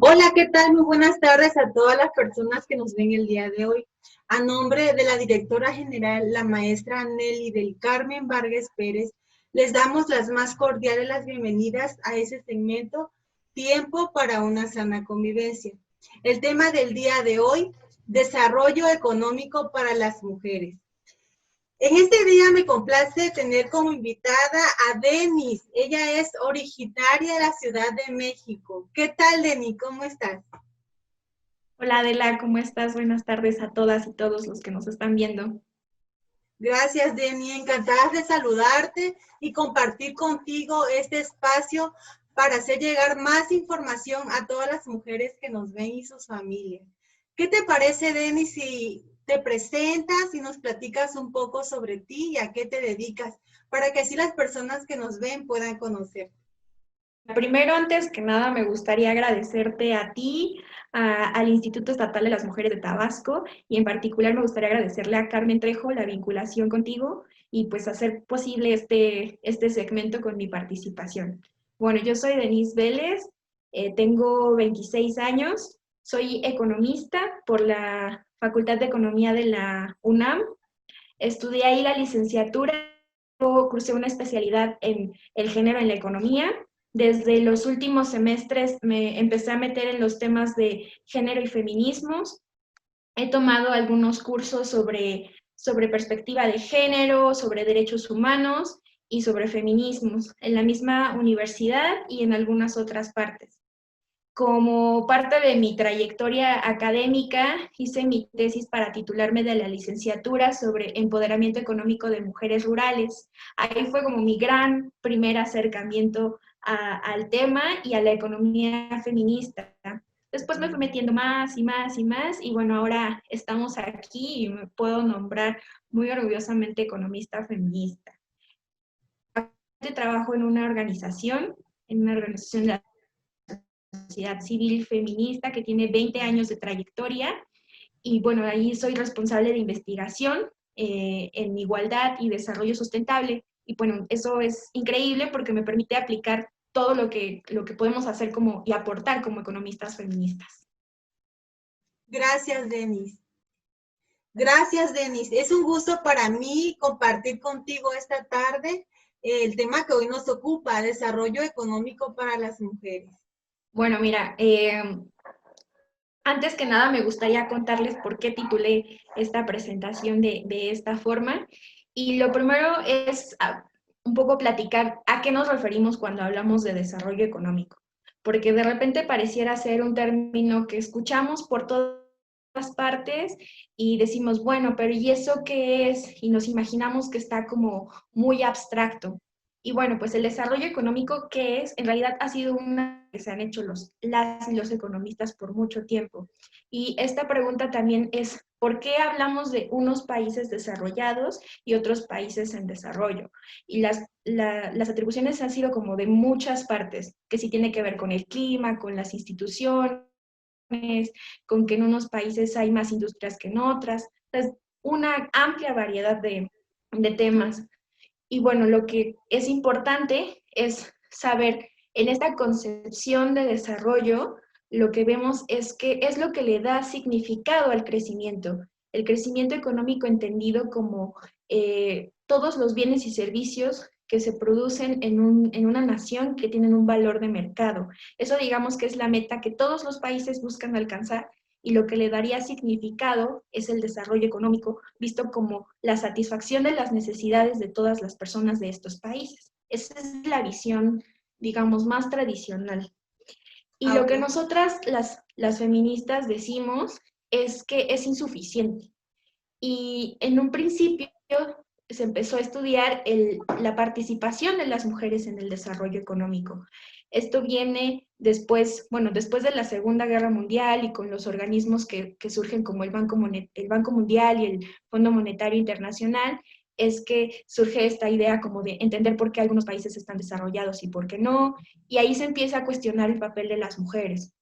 Hola, ¿qué tal? Muy buenas tardes a todas las personas que nos ven el día de hoy. A nombre de la directora general, la maestra Nelly del Carmen Vargas Pérez, les damos las más cordiales las bienvenidas a ese segmento Tiempo para una sana convivencia. El tema del día de hoy, desarrollo económico para las mujeres. En este día me complace tener como invitada a Denis. Ella es originaria de la Ciudad de México. ¿Qué tal, Denis? ¿Cómo estás? Hola Adela, ¿cómo estás? Buenas tardes a todas y todos los que nos están viendo. Gracias, Deni. Encantada de saludarte y compartir contigo este espacio para hacer llegar más información a todas las mujeres que nos ven y sus familias. ¿Qué te parece, Deni, si te presentas y nos platicas un poco sobre ti y a qué te dedicas, para que así las personas que nos ven puedan conocer? Primero, antes que nada, me gustaría agradecerte a ti, al Instituto Estatal de las Mujeres de Tabasco, y en particular me gustaría agradecerle a Carmen Trejo la vinculación contigo y pues hacer posible este segmento con mi participación. Bueno, yo soy Denise Vélez, tengo 26 años, soy economista por la Facultad de Economía de la UNAM. Estudié ahí la licenciatura, luego cursé una especialidad en el género en la economía. Desde los últimos semestres me empecé a meter en los temas de género y feminismos. He tomado algunos cursos sobre perspectiva de género, sobre derechos humanos y sobre feminismos en la misma universidad y en algunas otras partes. Como parte de mi trayectoria académica, hice mi tesis para titularme de la licenciatura sobre empoderamiento económico de mujeres rurales. Ahí fue como mi gran primer acercamiento al tema y a la economía feminista. Después me fui metiendo más y más y más, y bueno, ahora estamos aquí y me puedo nombrar muy orgullosamente economista feminista. Trabajo en una organización de sociedad civil feminista que tiene 20 años de trayectoria, y bueno, ahí soy responsable de investigación en igualdad y desarrollo sustentable, y bueno, eso es increíble porque me permite aplicar todo lo que podemos hacer como, y aportar como economistas feministas. Gracias, Denis. Gracias, Denis. Es un gusto para mí compartir contigo esta tarde el tema que hoy nos ocupa, desarrollo económico para las mujeres. Bueno, mira, antes que nada me gustaría contarles por qué titulé esta presentación de esta forma. Y lo primero es un poco platicar a qué nos referimos cuando hablamos de desarrollo económico, porque de repente pareciera ser un término que escuchamos por todas partes y decimos, bueno, pero ¿y eso qué es? Y nos imaginamos que está como muy abstracto. Y bueno, pues el desarrollo económico, ¿qué es? En realidad ha sido una que se han hecho las y los economistas por mucho tiempo. Y esta pregunta también es, ¿por qué hablamos de unos países desarrollados y otros países en desarrollo? Y las atribuciones han sido como de muchas partes, que sí tiene que ver con el clima, con las instituciones, con que en unos países hay más industrias que en otras. Es una amplia variedad de temas. Y bueno, lo que es importante es saber, en esta concepción de desarrollo, lo que vemos es que es lo que le da significado al crecimiento. El crecimiento económico entendido como todos los bienes y servicios que se producen en una nación que tienen un valor de mercado. Eso digamos que es la meta que todos los países buscan alcanzar, y lo que le daría significado es el desarrollo económico, visto como la satisfacción de las necesidades de todas las personas de estos países. Esa es la visión, digamos, más tradicional. Y Ah, lo ok. que nosotras, las feministas, decimos es que es insuficiente. Y en un principio se empezó a estudiar la participación de las mujeres en el desarrollo económico. Esto viene después, bueno, después de la Segunda Guerra Mundial, y con los organismos que surgen como el Banco Mundial y el Fondo Monetario Internacional, es que surge esta idea como de entender por qué algunos países están desarrollados y por qué no, y ahí se empieza a cuestionar el papel de las mujeres.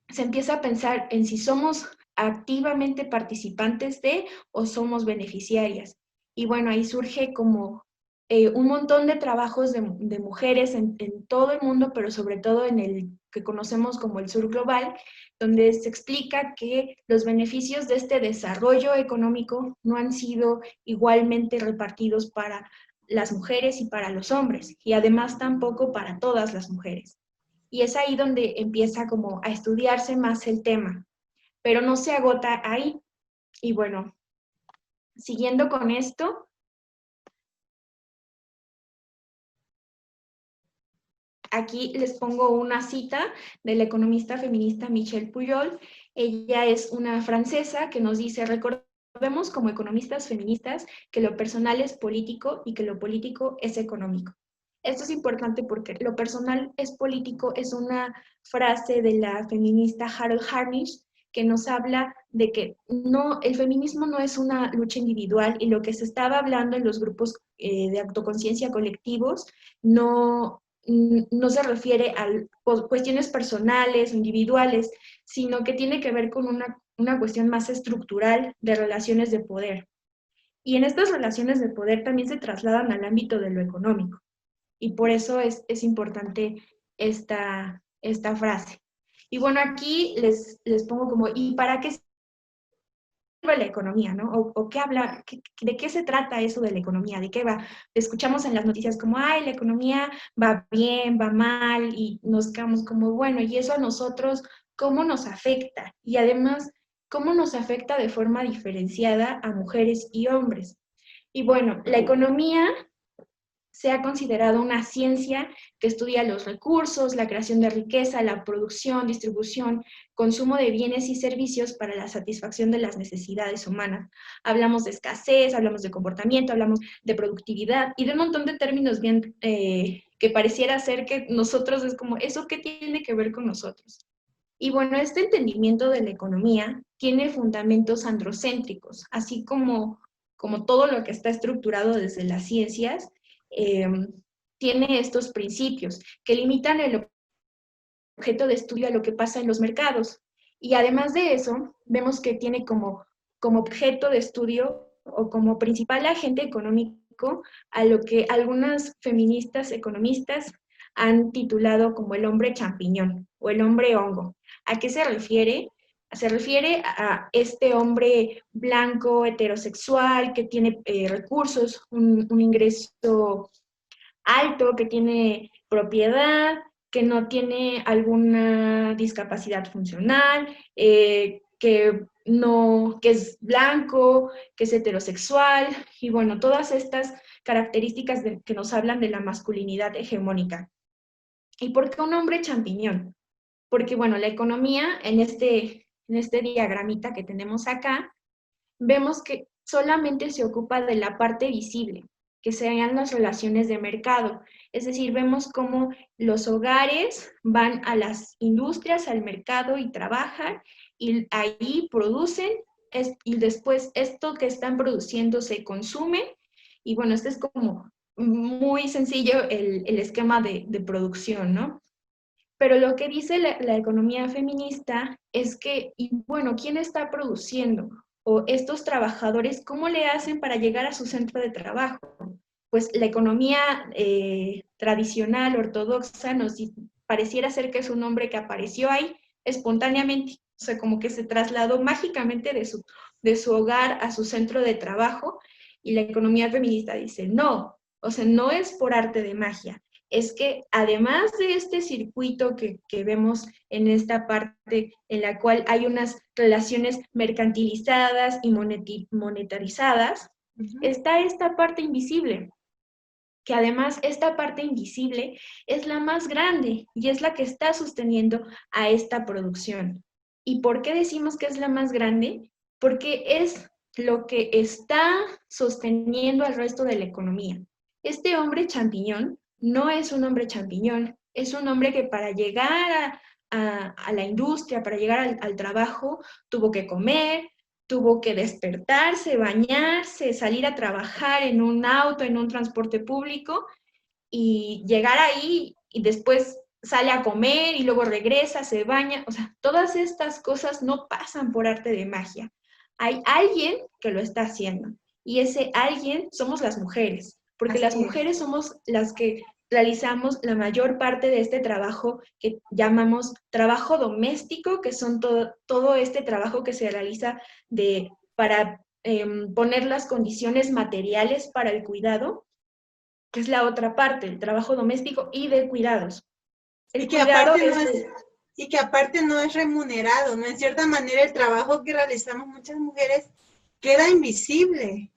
Se empieza a pensar en si somos activamente participantes de o somos beneficiarias. Y bueno, ahí surge como un montón de trabajos de mujeres en todo el mundo, pero sobre todo en el que conocemos como el sur global, donde se explica que los beneficios de este desarrollo económico no han sido igualmente repartidos para las mujeres y para los hombres, y además tampoco para todas las mujeres. Y es ahí donde empieza como a estudiarse más el tema, pero no se agota ahí. Y bueno, siguiendo con esto, aquí les pongo una cita de la economista feminista Michelle Pujol. Ella es una francesa que nos dice: recordemos como economistas feministas que lo personal es político y que lo político es económico. Esto es importante porque lo personal es político es una frase de la feminista Harold Harnish que nos habla de que no, el feminismo no es una lucha individual, y lo que se estaba hablando en los grupos de autoconciencia colectivos no se refiere a cuestiones personales o individuales, sino que tiene que ver con una cuestión más estructural de relaciones de poder. Y en estas relaciones de poder también se trasladan al ámbito de lo económico. Y por eso es importante esta frase. Y bueno, aquí les pongo como, ¿y para qué sirve la economía, no? O qué habla, ¿de qué se trata eso de la economía? ¿De qué va? Escuchamos en las noticias como, ay, la economía va bien, va mal, y nos quedamos como, bueno, ¿y eso a nosotros cómo nos afecta? Y además, ¿cómo nos afecta de forma diferenciada a mujeres y hombres? Y bueno, la economía se ha considerado una ciencia que estudia los recursos, la creación de riqueza, la producción, distribución, consumo de bienes y servicios para la satisfacción de las necesidades humanas. Hablamos de escasez, hablamos de comportamiento, hablamos de productividad y de un montón de términos bien que pareciera ser que nosotros es como, ¿eso qué tiene que ver con nosotros? Y bueno, este entendimiento de la economía tiene fundamentos androcéntricos, así como todo lo que está estructurado desde las ciencias, eh, tiene estos principios que limitan el objeto de estudio a lo que pasa en los mercados. Y además de eso, vemos que tiene como objeto de estudio o como principal agente económico a lo que algunas feministas economistas han titulado como el hombre champiñón o el hombre hongo. ¿A qué se refiere? Se refiere a este hombre blanco, heterosexual, que tiene recursos, un ingreso alto, que tiene propiedad, que no tiene alguna discapacidad funcional, que es blanco, que es heterosexual, y bueno, todas estas características que nos hablan de la masculinidad hegemónica. ¿Y por qué un hombre champiñón? Porque bueno, la economía en este diagramita que tenemos acá, vemos que solamente se ocupa de la parte visible, que serían las relaciones de mercado. Es decir, vemos cómo los hogares van a las industrias, al mercado y trabajan, y ahí producen, y después esto que están produciendo se consume, y bueno, este es como muy sencillo el esquema de producción, ¿no? Pero lo que dice la economía feminista es que, y bueno, ¿quién está produciendo? O estos trabajadores, ¿cómo le hacen para llegar a su centro de trabajo? Pues la economía tradicional, ortodoxa, pareciera ser que es un hombre que apareció ahí espontáneamente, o sea, como que se trasladó mágicamente de su hogar a su centro de trabajo, y la economía feminista dice, no, o sea, no es por arte de magia, es que además de este circuito que vemos en esta parte en la cual hay unas relaciones mercantilizadas y monetarizadas, está esta parte invisible, que además esta parte invisible es la más grande y es la que está sosteniendo a esta producción. ¿Y por qué decimos que es la más grande? Porque es lo que está sosteniendo al resto de la economía. Este hombre champiñón no es un hombre champiñón, es un hombre que para llegar a la industria, para llegar al trabajo, tuvo que comer, tuvo que despertarse, bañarse, salir a trabajar en un auto, en un transporte público, y llegar ahí y después sale a comer y luego regresa, se baña. O sea, todas estas cosas no pasan por arte de magia. Hay alguien que lo está haciendo, y ese alguien somos las mujeres. porque las Así es. mujeres somos las que realizamos la mayor parte de este trabajo que llamamos trabajo doméstico, que son todo este trabajo que se realiza para poner las condiciones materiales para el cuidado, que es la otra parte, el trabajo doméstico y de cuidados. Y El que cuidado aparte es... no es, y que aparte no es remunerado, ¿no? En cierta manera el trabajo que realizamos muchas mujeres queda invisible.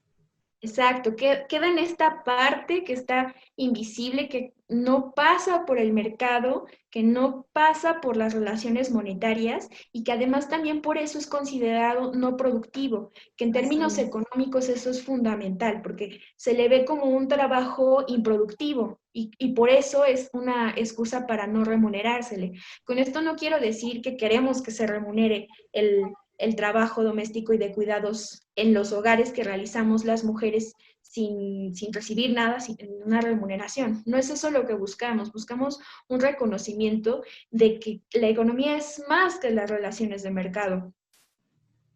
Exacto, queda en esta parte que está invisible, que no pasa por el mercado, que no pasa por las relaciones monetarias y que además también por eso es considerado no productivo, que en Así términos es. económicos eso es fundamental, porque se le ve como un trabajo improductivo y por eso es una excusa para no remunerársele. Con esto no quiero decir que queremos que se remunere el trabajo doméstico y de cuidados en los hogares que realizamos las mujeres sin recibir nada, sin una remuneración. No es eso lo que buscamos, buscamos un reconocimiento de que la economía es más que las relaciones de mercado.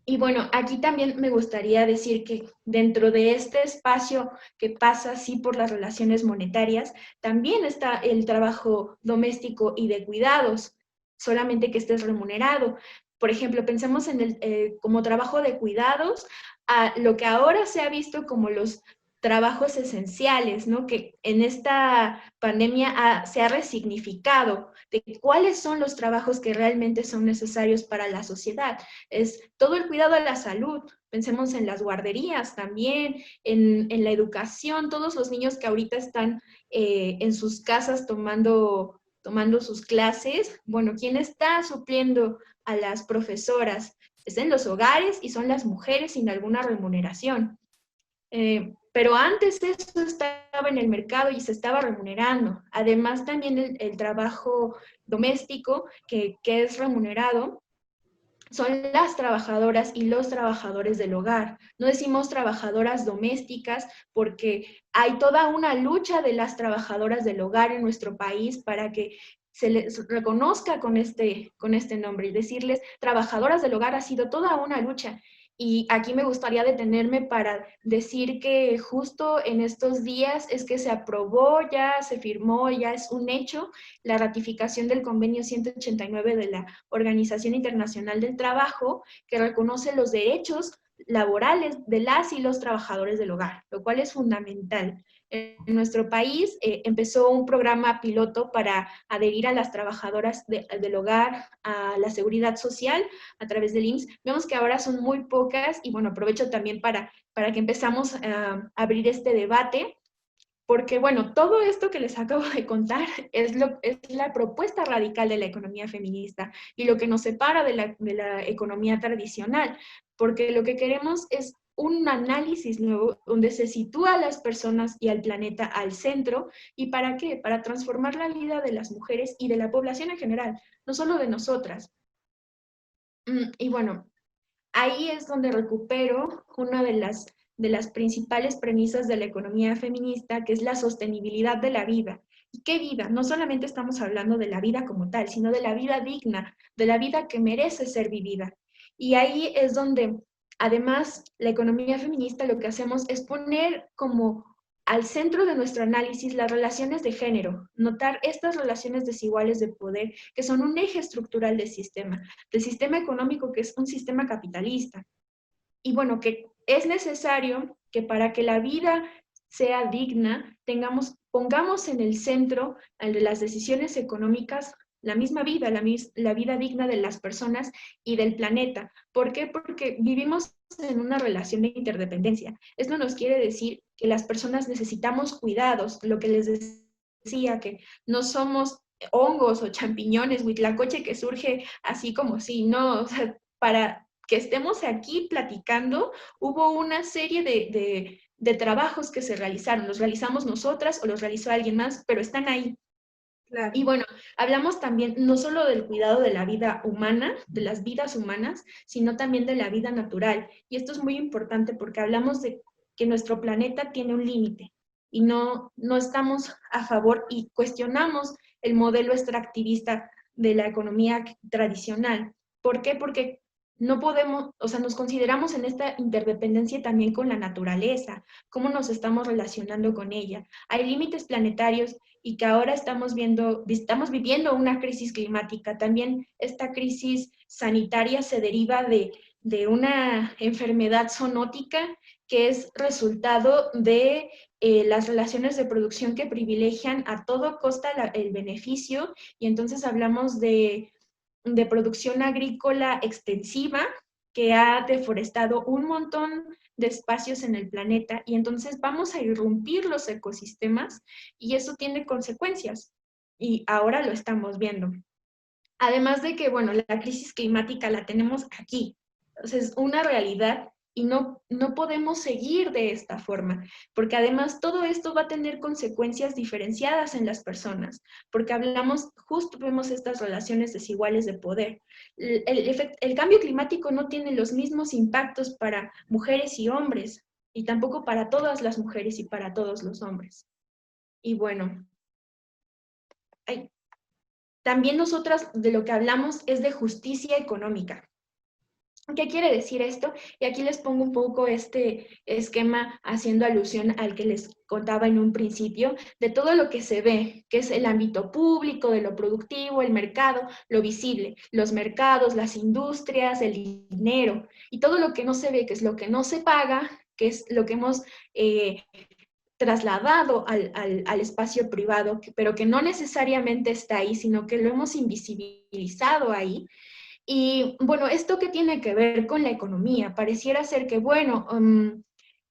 Y bueno, aquí también me gustaría decir que dentro de este espacio que pasa así por las relaciones monetarias, también está el trabajo doméstico y de cuidados, solamente que estés remunerado. Por ejemplo, pensemos en como trabajo de cuidados, a lo que ahora se ha visto como los trabajos esenciales, ¿no? Que en esta pandemia se ha resignificado de cuáles son los trabajos que realmente son necesarios para la sociedad. Es todo el cuidado de la salud. Pensemos en las guarderías también, en la educación, todos los niños que ahorita están en sus casas tomando sus clases. Bueno, ¿quién está supliendo a las profesoras? Es en los hogares y son las mujeres sin alguna remuneración. Pero antes eso estaba en el mercado y se estaba remunerando. Además, también el trabajo doméstico que es remunerado son las trabajadoras y los trabajadores del hogar. No decimos trabajadoras domésticas porque hay toda una lucha de las trabajadoras del hogar en nuestro país para que se les reconozca con este nombre y decirles trabajadoras del hogar ha sido toda una lucha. Y aquí me gustaría detenerme para decir que justo en estos días es que se aprobó, ya se firmó, ya es un hecho la ratificación del convenio 189 de la Organización Internacional del Trabajo, que reconoce los derechos laborales de las y los trabajadores del hogar, lo cual es fundamental. En nuestro país empezó un programa piloto para adherir a las trabajadoras del hogar a la seguridad social a través del IMSS. Vemos que ahora son muy pocas y bueno, aprovecho también para que empezamos a abrir este debate porque, bueno, todo esto que les acabo de contar es la propuesta radical de la economía feminista y lo que nos separa de la economía tradicional, porque lo que queremos es un análisis nuevo donde se sitúa a las personas y al planeta al centro. ¿Y para qué? Para transformar la vida de las mujeres y de la población en general, no solo de nosotras. Y bueno, ahí es donde recupero una de las principales premisas de la economía feminista, que es la sostenibilidad de la vida. ¿Y qué vida? No solamente estamos hablando de la vida como tal, sino de la vida digna, de la vida que merece ser vivida. Y ahí es donde, además, la economía feminista lo que hacemos es poner como al centro de nuestro análisis las relaciones de género, notar estas relaciones desiguales de poder que son un eje estructural del sistema económico que es un sistema capitalista. Y bueno, que es necesario que para que la vida sea digna, pongamos en el centro de las decisiones económicas la misma vida, la vida digna de las personas y del planeta. ¿Por qué? Porque vivimos en una relación de interdependencia. Esto nos quiere decir que las personas necesitamos cuidados, lo que les decía, que no somos hongos o champiñones, huitlacoche que surge así como si, no, o sea, para que estemos aquí platicando, hubo una serie de trabajos que se realizaron. Los realizamos nosotras o los realizó alguien más, pero están ahí. Claro. Y bueno, hablamos también no solo del cuidado de la vida humana, de las vidas humanas, sino también de la vida natural. Y esto es muy importante porque hablamos de que nuestro planeta tiene un límite y no estamos a favor y cuestionamos el modelo extractivista de la economía tradicional. ¿Por qué? Porque no podemos, o sea, nos consideramos en esta interdependencia también con la naturaleza, cómo nos estamos relacionando con ella. Hay límites planetarios y que ahora estamos viviendo una crisis climática. También esta crisis sanitaria se deriva de una enfermedad zoonótica que es resultado de las relaciones de producción que privilegian a toda costa el beneficio, y entonces hablamos de producción agrícola extensiva que ha deforestado un montón de espacios en el planeta, y entonces vamos a irrumpir los ecosistemas y eso tiene consecuencias y ahora lo estamos viendo. Además de que, bueno, la crisis climática la tenemos aquí, entonces es una realidad y no podemos seguir de esta forma, porque además todo esto va a tener consecuencias diferenciadas en las personas, porque hablamos, justo vemos estas relaciones desiguales de poder. El cambio climático no tiene los mismos impactos para mujeres y hombres, y tampoco para todas las mujeres y para todos los hombres. Y bueno, también nosotras de lo que hablamos es de justicia económica. ¿Qué quiere decir esto? Y aquí les pongo un poco este esquema haciendo alusión al que les contaba en un principio, de todo lo que se ve, que es el ámbito público, de lo productivo, el mercado, lo visible, los mercados, las industrias, el dinero, y todo lo que no se ve, que es lo que no se paga, que es lo que hemos trasladado al espacio privado, pero que no necesariamente está ahí, sino que lo hemos invisibilizado ahí. Y bueno, ¿esto qué tiene que ver con la economía? Pareciera ser que, bueno,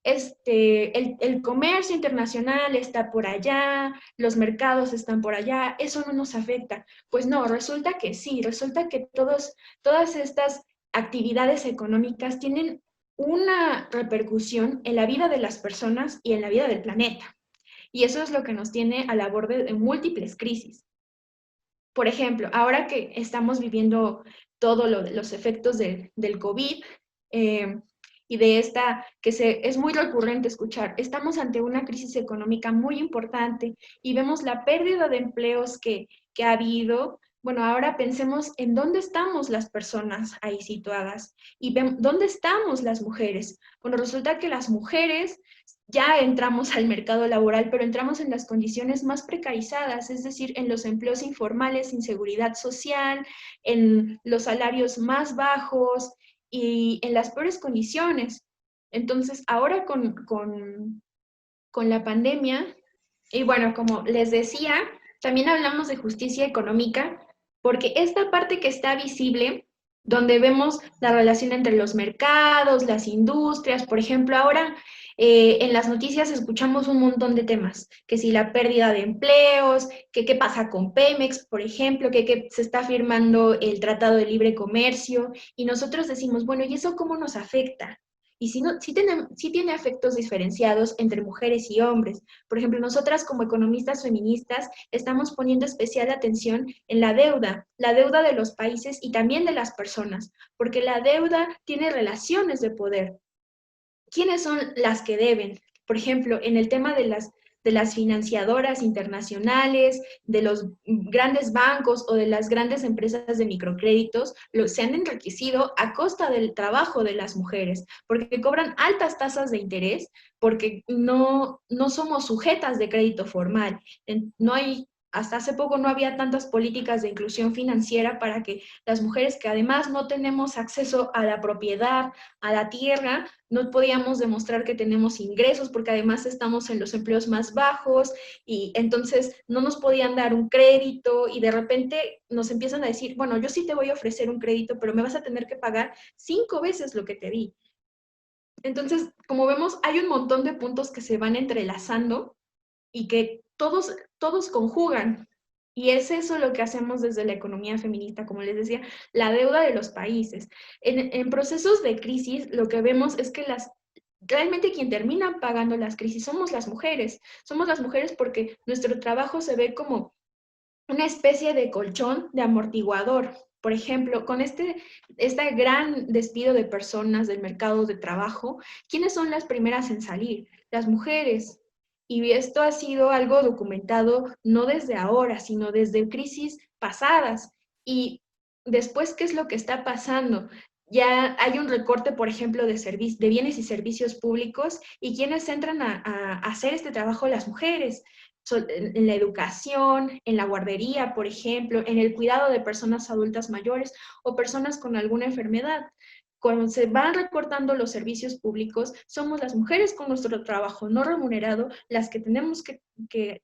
el comercio internacional está por allá, los mercados están por allá, eso no nos afecta. Pues no, resulta que sí, resulta que todas estas actividades económicas tienen una repercusión en la vida de las personas y en la vida del planeta. Y eso es lo que nos tiene a la borde de múltiples crisis. Por ejemplo, ahora que estamos viviendo todos los efectos del COVID, eh, y de esta es muy recurrente escuchar, estamos ante una crisis económica muy importante y vemos la pérdida de empleos que ha habido. Bueno, ahora pensemos en dónde estamos las personas ahí situadas y dónde estamos las mujeres. Bueno, resulta que las mujeres ya entramos al mercado laboral, pero entramos en las condiciones más precarizadas, es decir, en los empleos informales, sin seguridad social, en los salarios más bajos y en las peores condiciones. Entonces, ahora con la pandemia, y bueno, como les decía, también hablamos de justicia económica, porque esta parte que está visible, donde vemos la relación entre los mercados, las industrias, por ejemplo, ahora en las noticias escuchamos un montón de temas, que si la pérdida de empleos, que qué pasa con Pemex, por ejemplo, que se está firmando el Tratado de Libre Comercio, y nosotros decimos, bueno, ¿y eso cómo nos afecta? Y si no, sí tiene efectos diferenciados entre mujeres y hombres. Por ejemplo, nosotras como economistas feministas estamos poniendo especial atención en la deuda de los países y también de las personas, porque la deuda tiene relaciones de poder. ¿Quiénes son las que deben? Por ejemplo, en el tema de las financiadoras internacionales, de los grandes bancos o de las grandes empresas de microcréditos, se han enriquecido a costa del trabajo de las mujeres, porque cobran altas tasas de interés, porque no somos sujetas de crédito formal. No hay, hasta hace poco no había tantas políticas de inclusión financiera para que las mujeres que además no tenemos acceso a la propiedad, a la tierra, no podíamos demostrar que tenemos ingresos porque además estamos en los empleos más bajos y entonces no nos podían dar un crédito y de repente nos empiezan a decir, bueno, yo sí te voy a ofrecer un crédito, pero me vas a tener que pagar 5 veces lo que te di. Entonces, como vemos, hay un montón de puntos que se van entrelazando y que todos conjugan. Y es eso lo que hacemos desde la economía feminista, como les decía, la deuda de los países. En procesos de crisis, lo que vemos es que realmente quien termina pagando las crisis somos las mujeres. Somos las mujeres porque nuestro trabajo se ve como una especie de colchón, de amortiguador. Por ejemplo, con este gran despido de personas del mercado de trabajo, ¿quiénes son las primeras en salir? Las mujeres. Y esto ha sido algo documentado no desde ahora, sino desde crisis pasadas. Y después, ¿qué es lo que está pasando? ya hay un recorte, por ejemplo, de bienes y servicios públicos, y quienes entran a hacer este trabajo, las mujeres, en la educación, en la guardería, por ejemplo, en el cuidado de personas adultas mayores o personas con alguna enfermedad. Cuando se van recortando los servicios públicos, somos las mujeres con nuestro trabajo no remunerado las que tenemos que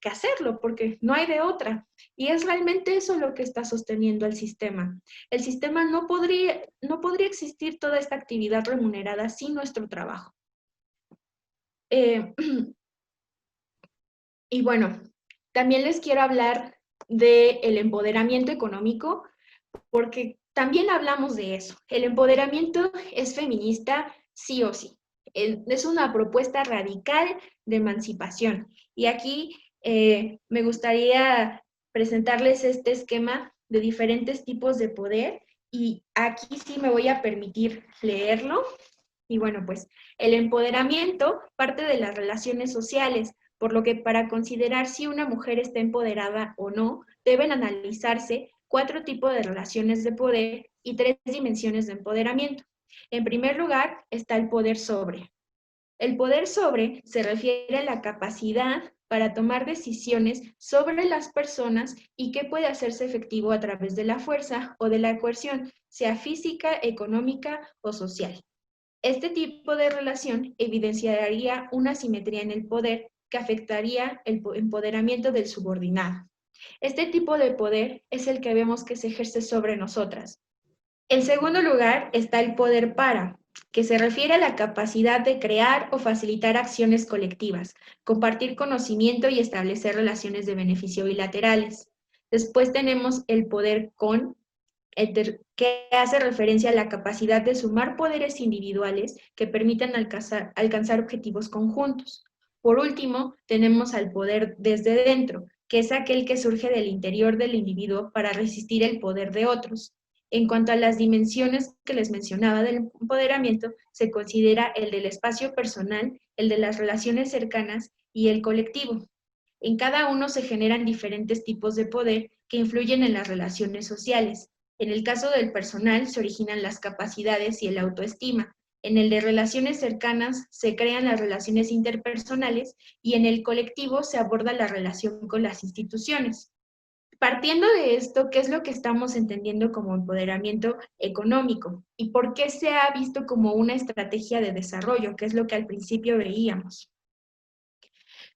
hacerlo, porque no hay de otra. Y es realmente eso lo que está sosteniendo el sistema. El sistema no podría existir toda esta actividad remunerada sin nuestro trabajo. Eh, y bueno, también les quiero hablar del empoderamiento económico, porque también hablamos de eso. El empoderamiento es feminista sí o sí. Es una propuesta radical de emancipación. Y aquí me gustaría presentarles este esquema de diferentes tipos de poder, y aquí sí me voy a permitir leerlo. Y bueno, pues el empoderamiento parte de las relaciones sociales, por lo que para considerar si una mujer está empoderada o no, deben analizarse 4 tipos de relaciones de poder y 3 dimensiones de empoderamiento. En primer lugar está el poder sobre. El poder sobre se refiere a la capacidad para tomar decisiones sobre las personas y que puede hacerse efectivo a través de la fuerza o de la coerción, sea física, económica o social. Este tipo de relación evidenciaría una asimetría en el poder que afectaría el empoderamiento del subordinado. Este tipo de poder es el que vemos que se ejerce sobre nosotras. En segundo lugar está el poder para, que se refiere a la capacidad de crear o facilitar acciones colectivas, compartir conocimiento y establecer relaciones de beneficio bilaterales. Después tenemos el poder con, que hace referencia a la capacidad de sumar poderes individuales que permitan alcanzar objetivos conjuntos. Por último, tenemos al poder desde dentro, que es aquel que surge del interior del individuo para resistir el poder de otros. En cuanto a las dimensiones que les mencionaba del empoderamiento, se considera el del espacio personal, el de las relaciones cercanas y el colectivo. En cada uno se generan diferentes tipos de poder que influyen en las relaciones sociales. En el caso del personal se originan las capacidades y el autoestima. En el de relaciones cercanas se crean las relaciones interpersonales, y en el colectivo se aborda la relación con las instituciones. Partiendo de esto, ¿qué es lo que estamos entendiendo como empoderamiento económico? ¿Y por qué se ha visto como una estrategia de desarrollo, que es lo que al principio veíamos?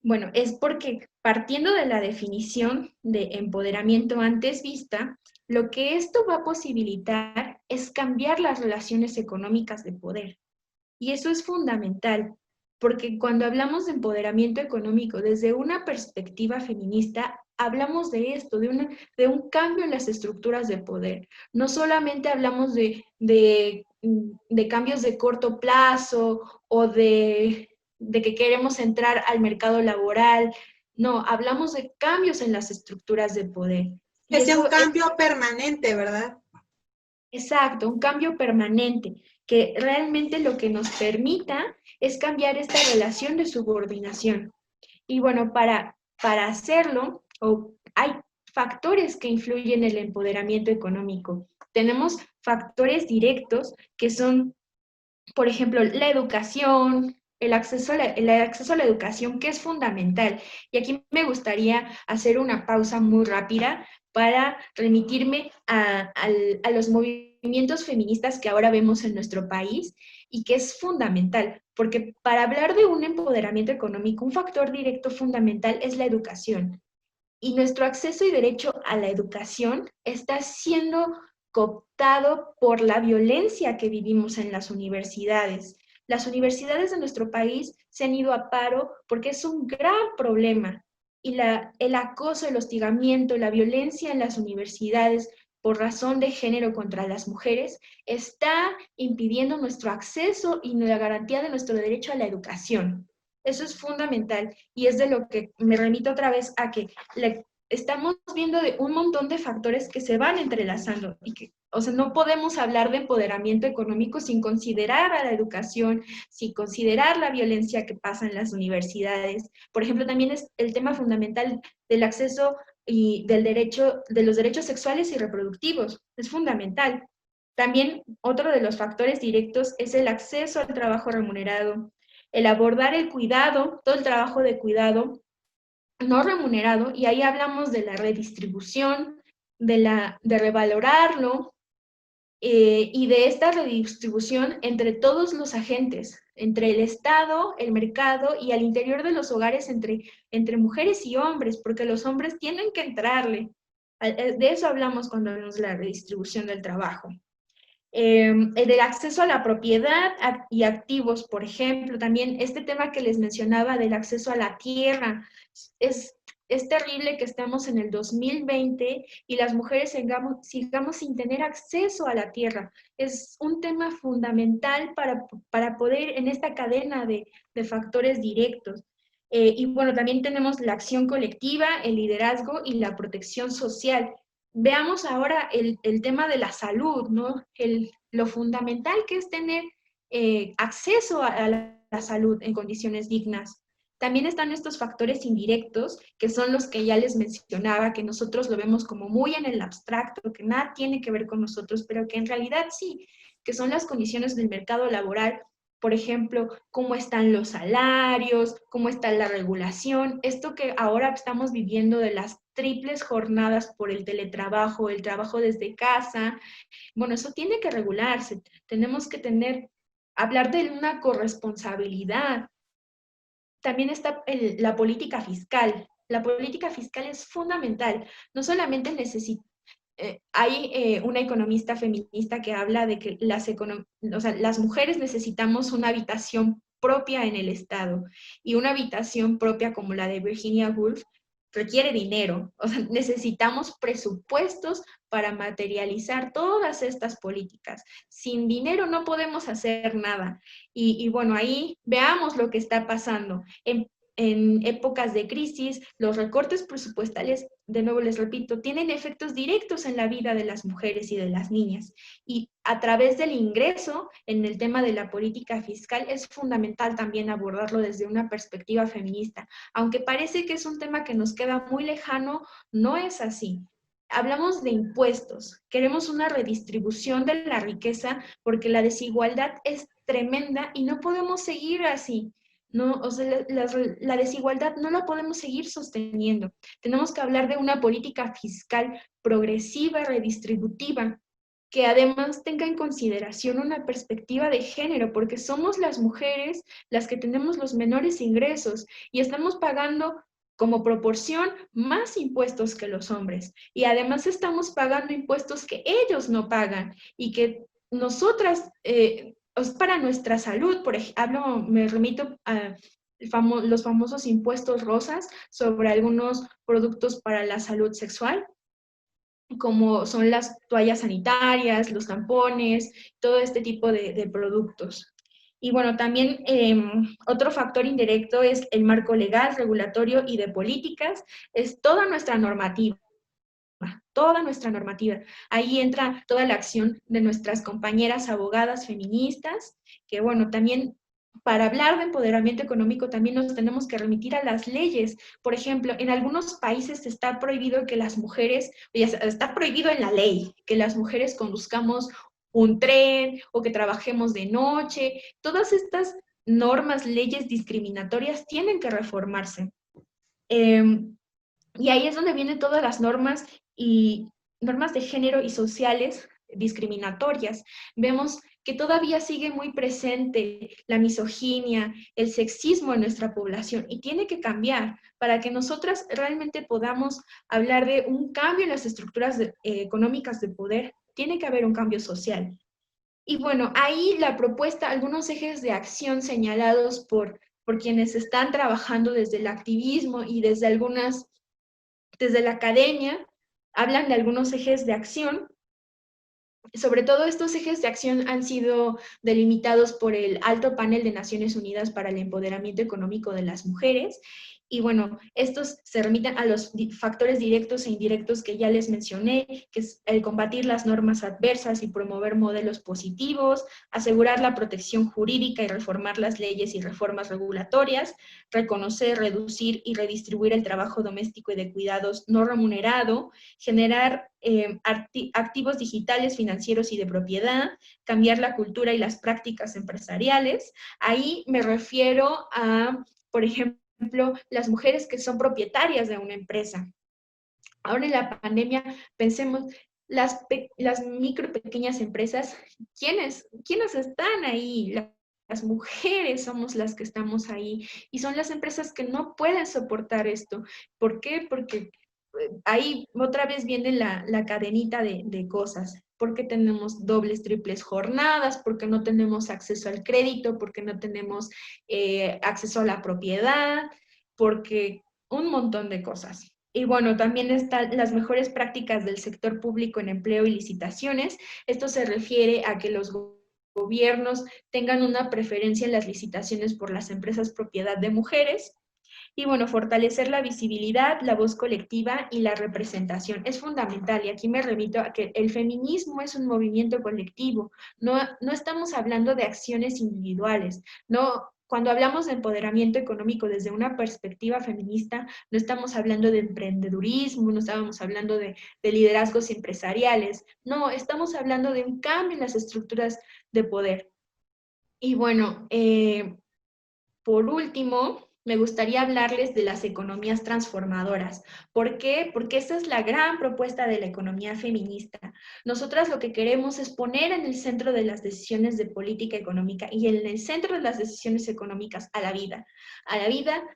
Bueno, es porque partiendo de la definición de empoderamiento antes vista, lo que esto va a posibilitar es cambiar las relaciones económicas de poder. Y eso es fundamental, porque cuando hablamos de empoderamiento económico desde una perspectiva feminista, hablamos de esto, de un cambio en las estructuras de poder. No solamente hablamos de cambios de corto plazo o de que queremos entrar al mercado laboral. No, hablamos de cambios en las estructuras de poder. Que Y sea un eso es cambio permanente, ¿verdad? exacto, un cambio permanente, que realmente lo que nos permita es cambiar esta relación de subordinación. Y bueno, para hacerlo, hay factores que influyen en el empoderamiento económico. Tenemos factores directos que son, por ejemplo, la educación, el acceso a la educación, que es fundamental. Y aquí me gustaría hacer una pausa muy rápida para remitirme a los movimientos feministas que ahora vemos en nuestro país, y que es fundamental, porque para hablar de un empoderamiento económico, un factor directo fundamental es la educación. Y nuestro acceso y derecho a la educación está siendo cooptado por la violencia que vivimos en las universidades. Las universidades de nuestro país se han ido a paro porque es un gran problema. Y el acoso, el hostigamiento, la violencia en las universidades por razón de género contra las mujeres está impidiendo nuestro acceso y la garantía de nuestro derecho a la educación. Eso es fundamental, y es de lo que me remito otra vez a que estamos viendo de un montón de factores que se van entrelazando, y que, o sea, no podemos hablar de empoderamiento económico sin considerar a la educación, sin considerar la violencia que pasa en las universidades. Por ejemplo, también es el tema fundamental del acceso y del derecho, de los derechos sexuales y reproductivos. Es fundamental. También otro de los factores directos es el acceso al trabajo remunerado, el abordar el cuidado, todo el trabajo de cuidado no remunerado, y ahí hablamos de la redistribución, de revalorarlo, y de esta redistribución entre todos los agentes, entre el Estado, el mercado y al interior de los hogares entre mujeres y hombres, porque los hombres tienen que entrarle. De eso hablamos cuando hablamos de la redistribución del trabajo. Del acceso a la propiedad y activos, por ejemplo, también este tema que les mencionaba del acceso a la tierra, es terrible que estemos en el 2020 y las mujeres sigamos sin tener acceso a la tierra. Es un tema fundamental para poder en esta cadena de factores directos. Y bueno, también tenemos la acción colectiva, el liderazgo y la protección social. Veamos ahora el tema de la salud, ¿no? Lo fundamental que es tener acceso a la salud en condiciones dignas. También están estos factores indirectos, que son los que ya les mencionaba, que nosotros lo vemos como muy en el abstracto, que nada tiene que ver con nosotros, pero que en realidad sí, que son las condiciones del mercado laboral. Por ejemplo, cómo están los salarios, cómo está la regulación, esto que ahora estamos viviendo de las triples jornadas por el teletrabajo, el trabajo desde casa. Bueno, eso tiene que regularse. Tenemos que hablar de una corresponsabilidad. También está la política fiscal. La política fiscal es fundamental. No solamente hay una economista feminista que habla de que las mujeres necesitamos una habitación propia en el Estado, y una habitación propia como la de Virginia Woolf requiere dinero. O sea, necesitamos presupuestos para materializar todas estas políticas. Sin dinero no podemos hacer nada. Y bueno, ahí veamos lo que está pasando. En épocas de crisis, los recortes presupuestales, de nuevo les repito, tienen efectos directos en la vida de las mujeres y de las niñas. Y a través del ingreso, en el tema de la política fiscal, es fundamental también abordarlo desde una perspectiva feminista. Aunque parece que es un tema que nos queda muy lejano, no es así. Hablamos de impuestos, queremos una redistribución de la riqueza porque la desigualdad es tremenda y no podemos seguir así. No, o sea, la desigualdad no la podemos seguir sosteniendo. Tenemos que hablar de una política fiscal progresiva, redistributiva, que además tenga en consideración una perspectiva de género, porque somos las mujeres las que tenemos los menores ingresos y estamos pagando como proporción más impuestos que los hombres. Y además estamos pagando impuestos que ellos no pagan y que nosotras para nuestra salud. Por ejemplo, me remito a los famosos impuestos rosas sobre algunos productos para la salud sexual, como son las toallas sanitarias, los tampones, todo este tipo de productos. Y bueno, también otro factor indirecto es el marco legal, regulatorio y de políticas, es toda nuestra normativa. Toda nuestra normativa. Ahí entra toda la acción de nuestras compañeras abogadas feministas, que bueno, también para hablar de empoderamiento económico también nos tenemos que remitir a las leyes. Por ejemplo, en algunos países está prohibido que las mujeres, está prohibido en la ley que las mujeres conduzcamos un tren o que trabajemos de noche. Todas estas normas, leyes discriminatorias tienen que reformarse. Y ahí es donde vienen todas las normas y normas de género y sociales discriminatorias. Vemos que todavía sigue muy presente la misoginia, el sexismo en nuestra población y tiene que cambiar para que nosotras realmente podamos hablar de un cambio en las estructuras económicas de poder. Tiene que haber un cambio social. Y bueno, ahí la propuesta, algunos ejes de acción señalados por quienes están trabajando desde el activismo y desde la academia, hablan de algunos ejes de acción. Sobre todo estos ejes de acción han sido delimitados por el Alto Panel de Naciones Unidas para el Empoderamiento Económico de las Mujeres, Y bueno, estos se remiten a los factores directos e indirectos que ya les mencioné, que es el combatir las normas adversas y promover modelos positivos, asegurar la protección jurídica y reformar las leyes y reformas regulatorias, reconocer, reducir y redistribuir el trabajo doméstico y de cuidados no remunerado, generar activos digitales, financieros y de propiedad, cambiar la cultura y las prácticas empresariales. Ahí me refiero a, por ejemplo, las mujeres que son propietarias de una empresa. Ahora en la pandemia, pensemos, las micro pequeñas empresas, ¿quiénes están ahí? Las mujeres somos las que estamos ahí y son las empresas que no pueden soportar esto. ¿Por qué? Porque ahí otra vez viene la cadenita de cosas. Porque tenemos dobles, triples jornadas, porque no tenemos acceso al crédito, porque no tenemos acceso a la propiedad, porque un montón de cosas. Y bueno, también están las mejores prácticas del sector público en empleo y licitaciones. Esto se refiere a que los gobiernos tengan una preferencia en las licitaciones por las empresas propiedad de mujeres. Y bueno, fortalecer la visibilidad, la voz colectiva y la representación es fundamental. Y aquí me remito a que el feminismo es un movimiento colectivo. No estamos hablando de acciones individuales. No, cuando hablamos de empoderamiento económico desde una perspectiva feminista, no estamos hablando de emprendedurismo, no estamos hablando de liderazgos empresariales. No, estamos hablando de un cambio en las estructuras de poder. Y bueno, por último, me gustaría hablarles de las economías transformadoras. ¿Por qué? Porque esa es la gran propuesta de la economía feminista. Nosotras lo que queremos es poner en el centro de las decisiones de política económica y en el centro de las decisiones económicas a la vida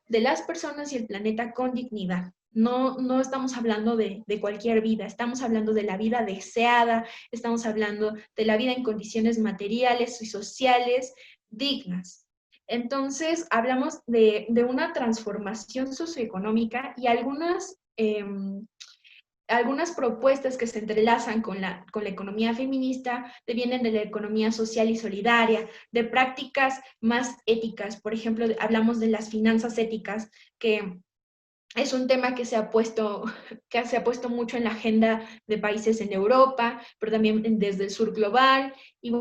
de las personas y el planeta con dignidad. No estamos hablando de cualquier vida, estamos hablando de la vida deseada, estamos hablando de la vida en condiciones materiales y sociales dignas. Entonces, hablamos de una transformación socioeconómica y algunas propuestas que se entrelazan con la economía feminista vienen de la economía social y solidaria, de prácticas más éticas. Por ejemplo, hablamos de las finanzas éticas, que es un tema que se ha puesto mucho en la agenda de países en Europa, pero también desde el sur global. Y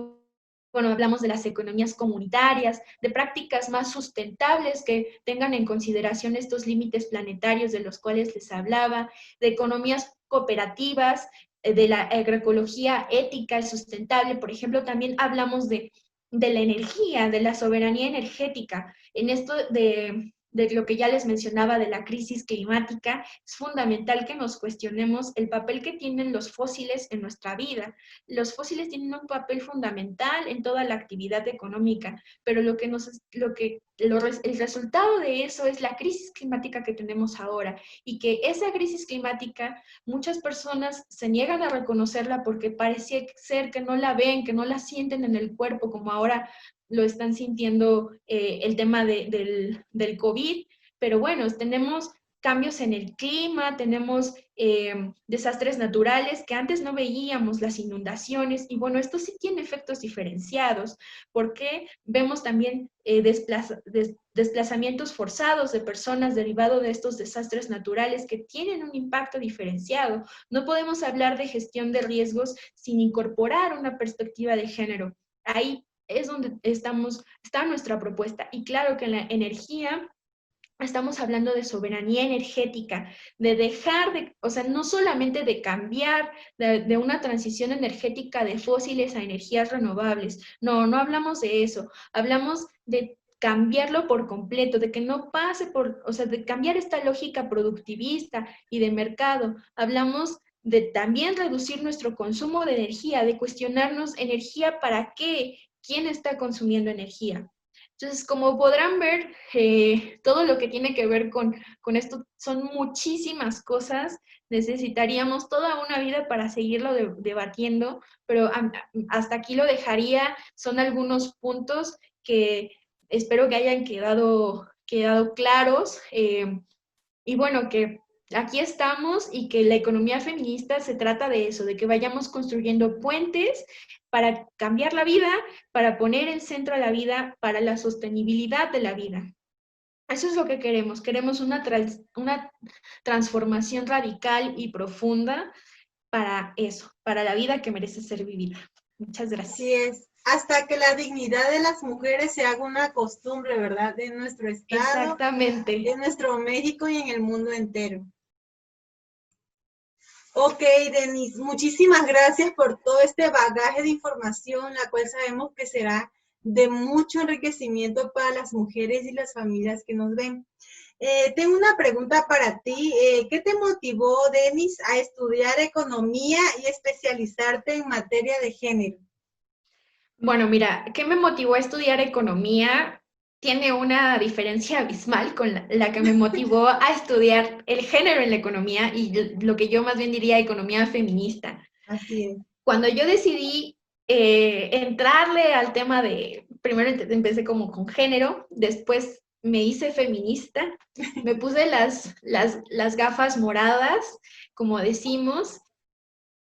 bueno, hablamos de las economías comunitarias, de prácticas más sustentables que tengan en consideración estos límites planetarios de los cuales les hablaba, de economías cooperativas, de la agroecología ética y sustentable. Por ejemplo, también hablamos de la energía, de la soberanía energética. En esto de lo que ya les mencionaba de la crisis climática, es fundamental que nos cuestionemos el papel que tienen los fósiles en nuestra vida. Los fósiles tienen un papel fundamental en toda la actividad económica, pero el resultado de eso es la crisis climática que tenemos ahora y que esa crisis climática muchas personas se niegan a reconocerla porque parece ser que no la ven, que no la sienten en el cuerpo, como ahora lo están sintiendo el tema del COVID, pero bueno, tenemos cambios en el clima, tenemos desastres naturales que antes no veíamos, las inundaciones, y bueno, esto sí tiene efectos diferenciados, porque vemos también desplazamientos forzados de personas derivado de estos desastres naturales que tienen un impacto diferenciado. No podemos hablar de gestión de riesgos sin incorporar una perspectiva de género. Ahí es donde está nuestra propuesta. Y claro que en la energía estamos hablando de soberanía energética, de dejar o sea, no solamente de cambiar de una transición energética de fósiles a energías renovables. No hablamos de eso. Hablamos de cambiarlo por completo, de que no pase o sea, de cambiar esta lógica productivista y de mercado. Hablamos de también reducir nuestro consumo de energía, de cuestionarnos energía para qué, quién está consumiendo energía. Entonces, como podrán ver, todo lo que tiene que ver con esto son muchísimas cosas. Necesitaríamos toda una vida para seguirlo debatiendo, pero hasta aquí lo dejaría. Son algunos puntos que espero que hayan quedado claros. Y bueno, que aquí estamos y que la economía feminista se trata de eso, de que vayamos construyendo puentes para cambiar la vida, para poner el centro a la vida, para la sostenibilidad de la vida. Eso es lo que queremos una transformación radical y profunda para eso, para la vida que merece ser vivida. Muchas Así gracias. es. Hasta que la dignidad de las mujeres se haga una costumbre, ¿verdad? En nuestro estado, Exactamente. en nuestro México y en el mundo entero. Ok, Denise, muchísimas gracias por todo este bagaje de información, la cual sabemos que será de mucho enriquecimiento para las mujeres y las familias que nos ven. Tengo una pregunta para ti. ¿Qué te motivó, Denise, a estudiar economía y especializarte en materia de género? Bueno, mira, ¿qué me motivó a estudiar economía? Tiene una diferencia abismal con la que me motivó a estudiar el género en la economía y lo que yo más bien diría economía feminista. Así es. Cuando yo decidí entrarle al tema de, primero empecé como con género, después me hice feminista, me puse las gafas moradas, como decimos,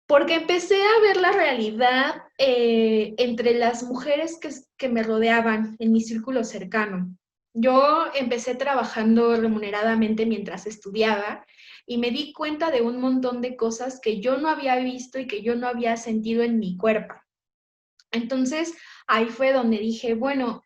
porque empecé a ver la realidad entre las mujeres que me rodeaban en mi círculo cercano. Yo empecé trabajando remuneradamente mientras estudiaba y me di cuenta de un montón de cosas que yo no había visto y que yo no había sentido en mi cuerpo. Entonces, ahí fue donde dije, bueno,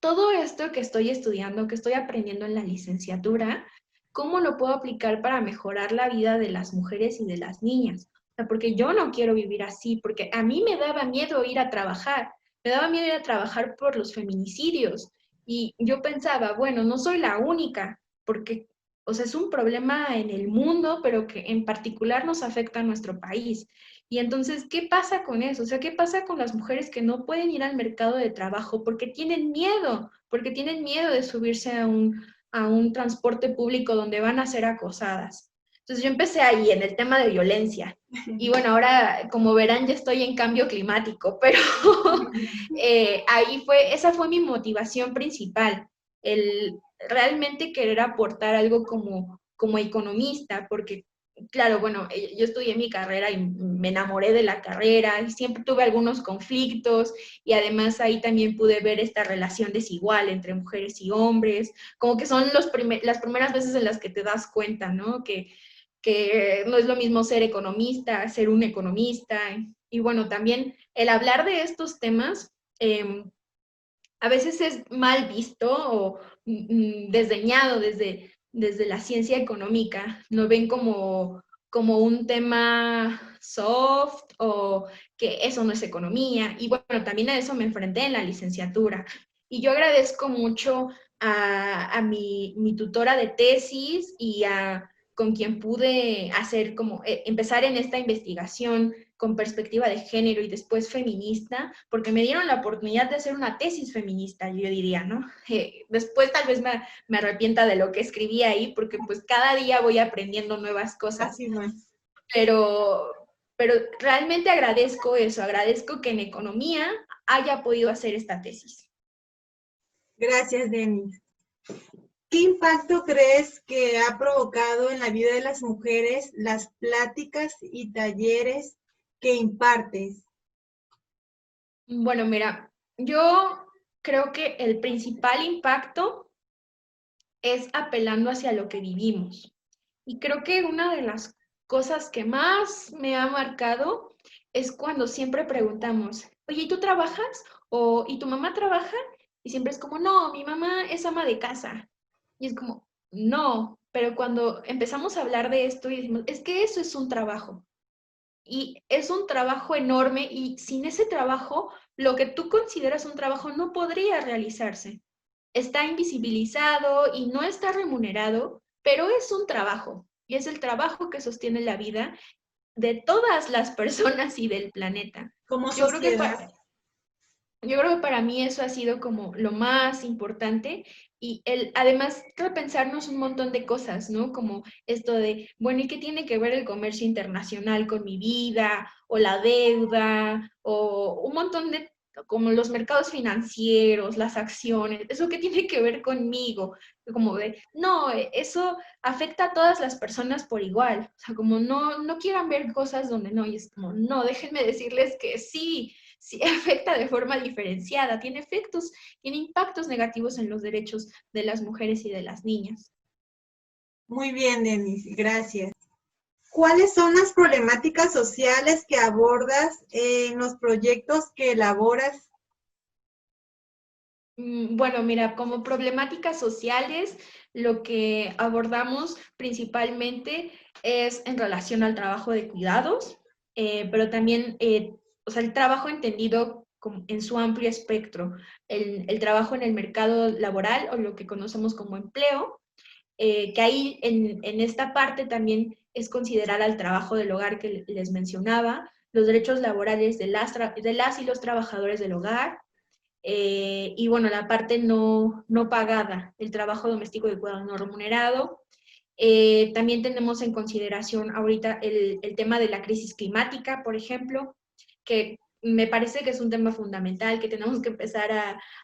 todo esto que estoy estudiando, que estoy aprendiendo en la licenciatura, ¿cómo lo puedo aplicar para mejorar la vida de las mujeres y de las niñas? O sea, porque yo no quiero vivir así, porque a mí me daba miedo ir a trabajar, me daba miedo ir a trabajar por los feminicidios. Y yo pensaba, bueno, no soy la única, porque, o sea, es un problema en el mundo, pero que en particular nos afecta a nuestro país. Y entonces, ¿qué pasa con eso? O sea, ¿qué pasa con las mujeres que no pueden ir al mercado de trabajo porque tienen miedo de subirse a un transporte público donde van a ser acosadas? Entonces yo empecé ahí en el tema de violencia. Y bueno, ahora, como verán, ya estoy en cambio climático, pero esa fue mi motivación principal, el realmente querer aportar algo como economista, porque claro, bueno, yo estudié mi carrera y me enamoré de la carrera y siempre tuve algunos conflictos y además ahí también pude ver esta relación desigual entre mujeres y hombres, como que son las primeras veces en las que te das cuenta, ¿no? Que no es lo mismo ser economista, ser un economista. Y bueno, también el hablar de estos temas a veces es mal visto o desdeñado desde la ciencia económica. Lo ven como un tema soft o que eso no es economía. Y bueno, también a eso me enfrenté en la licenciatura. Y yo agradezco mucho a mi tutora de tesis y con quien pude hacer como empezar en esta investigación con perspectiva de género y después feminista, porque me dieron la oportunidad de hacer una tesis feminista, yo diría, ¿no? Después tal vez me arrepienta de lo que escribí ahí, porque pues cada día voy aprendiendo nuevas cosas, Así más. pero, pero realmente agradezco eso, agradezco que en economía haya podido hacer esta tesis. Gracias, Denise. ¿Qué impacto crees que ha provocado en la vida de las mujeres las pláticas y talleres que impartes? Bueno, mira, yo creo que el principal impacto es apelando hacia lo que vivimos. Y creo que una de las cosas que más me ha marcado es cuando siempre preguntamos, oye, ¿y tú trabajas? O ¿y tu mamá trabaja? Y siempre es como, no, mi mamá es ama de casa. Y es como, no, pero cuando empezamos a hablar de esto y decimos, es que eso es un trabajo. Y es un trabajo enorme y sin ese trabajo, lo que tú consideras un trabajo no podría realizarse. Está invisibilizado y no está remunerado, pero es un trabajo y es el trabajo que sostiene la vida de todas las personas y del planeta. Como Yo creo que sociedad. para, yo creo que para mí eso ha sido como lo más importante y además repensarnos un montón de cosas, ¿no? Como esto de, bueno, ¿y qué tiene que ver el comercio internacional con mi vida o la deuda o un montón de, como los mercados financieros, las acciones, eso qué tiene que ver conmigo? Como de, no, eso afecta a todas las personas por igual, o sea, como no quieran ver cosas donde no, y es como, no, déjenme decirles que sí, sí afecta de forma diferenciada, tiene efectos, tiene impactos negativos en los derechos de las mujeres y de las niñas. Muy bien, Denise, gracias. ¿Cuáles son las problemáticas sociales que abordas en los proyectos que elaboras? Bueno, mira, como problemáticas sociales, lo que abordamos principalmente es en relación al trabajo de cuidados, pero también, o sea, el trabajo entendido en su amplio espectro, el trabajo en el mercado laboral o lo que conocemos como empleo, que ahí en esta parte también es considerar al trabajo del hogar que les mencionaba, los derechos laborales de las y los trabajadores del hogar, y bueno, la parte no pagada, el trabajo doméstico de cuidado no remunerado. También tenemos en consideración ahorita el tema de la crisis climática, por ejemplo, que me parece que es un tema fundamental, que tenemos que empezar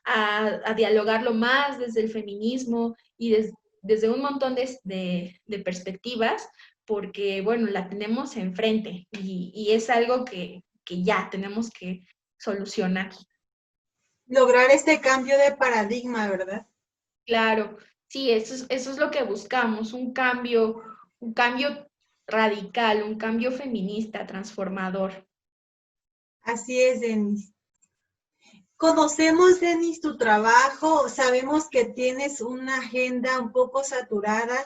a dialogarlo más desde el feminismo y desde un montón de perspectivas, porque, bueno, la tenemos enfrente y es algo que ya tenemos que solucionar. Lograr este cambio de paradigma, ¿verdad? Claro, sí, eso es lo que buscamos, un cambio radical, un cambio feminista, transformador. Así es, Denise. Conocemos, Denis, tu trabajo, sabemos que tienes una agenda un poco saturada,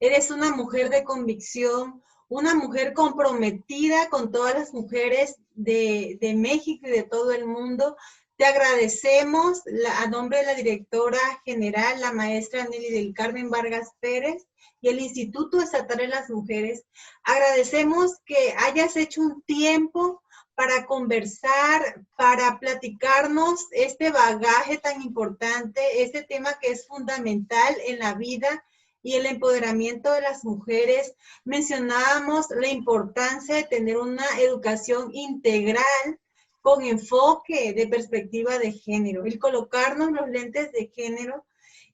eres una mujer de convicción, una mujer comprometida con todas las mujeres de México y de todo el mundo. Te agradecemos a nombre de la directora general, la maestra Nelly del Carmen Vargas Pérez y el Instituto Estatal de las Mujeres. Agradecemos que hayas hecho un tiempo para conversar, para platicarnos este bagaje tan importante, este tema que es fundamental en la vida y el empoderamiento de las mujeres. Mencionábamos la importancia de tener una educación integral con enfoque de perspectiva de género, el colocarnos los lentes de género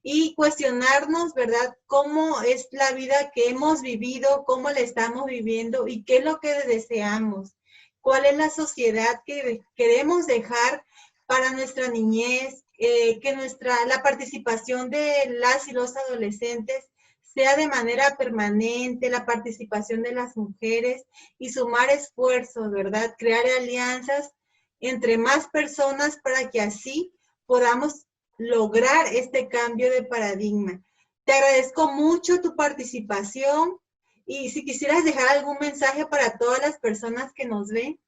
y cuestionarnos, ¿verdad?, cómo es la vida que hemos vivido, cómo la estamos viviendo y qué es lo que deseamos. ¿Cuál es la sociedad que queremos dejar para nuestra niñez? Que la participación de las y los adolescentes sea de manera permanente, la participación de las mujeres y sumar esfuerzos, ¿verdad? Crear alianzas entre más personas para que así podamos lograr este cambio de paradigma. Te agradezco mucho tu participación y si quisieras dejar algún mensaje para todas las personas que nos ven.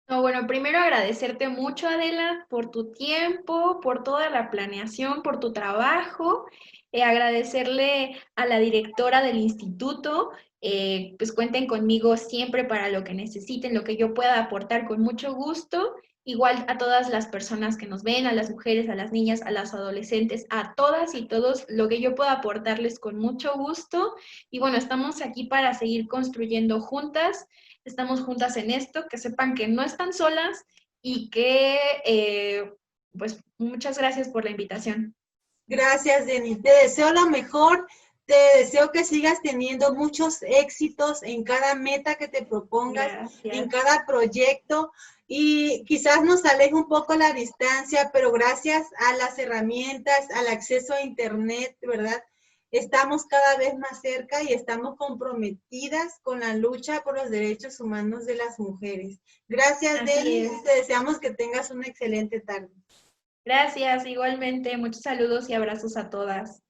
No, bueno, primero agradecerte mucho, Adela, por tu tiempo, por toda la planeación, por tu trabajo. Agradecerle a la directora del instituto, pues cuenten conmigo siempre para lo que necesiten, lo que yo pueda aportar con mucho gusto. Igual a todas las personas que nos ven, a las mujeres, a las niñas, a las adolescentes, a todas y todos, lo que yo pueda aportarles con mucho gusto. Y bueno, estamos aquí para seguir construyendo juntas. Estamos juntas en esto, que sepan que no están solas y que, pues, muchas gracias por la invitación. Gracias, Denis. Te deseo lo mejor. Te deseo que sigas teniendo muchos éxitos en cada meta que te propongas, en Gracias. cada proyecto. Y quizás nos aleje un poco la distancia, pero gracias a las herramientas, al acceso a Internet, ¿verdad? Estamos cada vez más cerca y estamos comprometidas con la lucha por los derechos humanos de las mujeres. Gracias, Denis. Te deseamos que tengas una excelente tarde. Gracias, igualmente. Muchos saludos y abrazos a todas.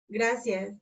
Gracias.